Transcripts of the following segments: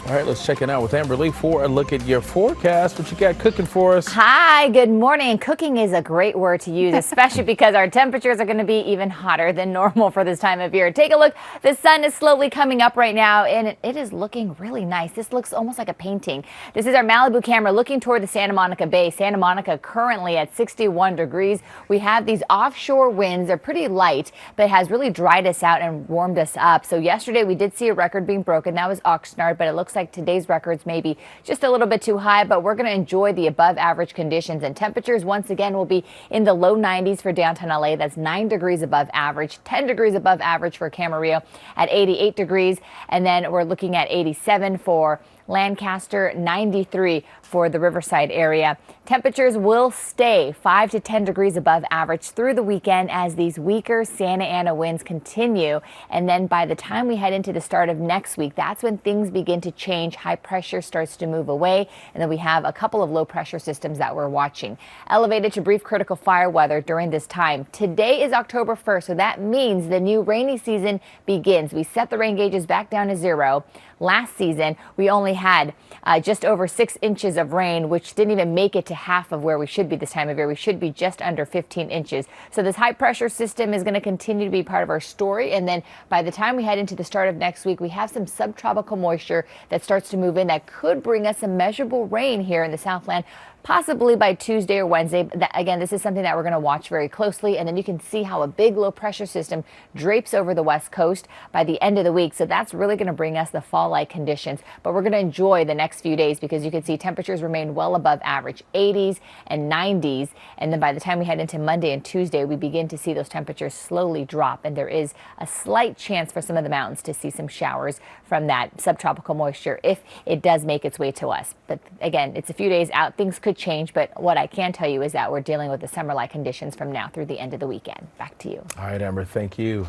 All right, let's check it out with Amber Lee for a look at your forecast. What you got cooking for us? Hi, good morning. Cooking is a great word to use, especially because our temperatures are going to be even hotter than normal for this time of year. Take a look. The sun is slowly coming up right now, and it is looking really nice. This looks almost like a painting. This is our Malibu camera looking toward the Santa Monica Bay. Santa Monica currently at 61 degrees. We have these offshore winds. They're pretty light, but it has really dried us out and warmed us up. So yesterday we did see a record being broken. That was Oxnard, but it looks like today's records may be just a little bit too high, but we're going to enjoy the above average conditions, and temperatures once again will be in the low 90s for downtown LA. That's 9 degrees above average, 10 degrees above average for Camarillo at 88 degrees, and then we're looking at 87 for Lancaster, 93 for the Riverside area. Temperatures will stay 5 to 10 degrees above average through the weekend as these weaker Santa Ana winds continue. And then by the time we head into the start of next week, that's when things begin to change. High pressure starts to move away. And then we have a couple of low pressure systems that we're watching. Elevated to brief critical fire weather during this time. Today is October 1st, so that means the new rainy season begins. We set the rain gauges back down to 0. Last season, we only had just over 6 inches of rain, which didn't even make it to half of where we should be this time of year. We should be just under 15 inches. So this high pressure system is going to continue to be part of our story. And then by the time we head into the start of next week, we have some subtropical moisture that starts to move in that could bring us some measurable rain here in the Southland, possibly by Tuesday or Wednesday. Again, this is something that we're going to watch very closely. And then you can see how a big low pressure system drapes over the West Coast by the end of the week. So that's really going to bring us the fall-like conditions. But we're going to enjoy the next few days because you can see temperatures remain well above average, 80s and 90s. And then by the time we head into Monday and Tuesday, we begin to see those temperatures slowly drop. And there is a slight chance for some of the mountains to see some showers from that subtropical moisture if it does make its way to us. But again, it's a few days out. Things could change, but what I can tell you is that we're dealing with the summer-like conditions from now through the end of the weekend. Back to you. All right, Amber, thank you.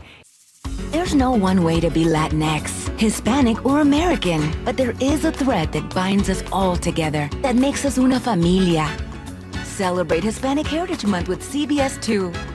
There's no one way to be Latinx, Hispanic, or American, but there is a thread that binds us all together, that makes us una familia. Celebrate Hispanic Heritage Month with CBS2.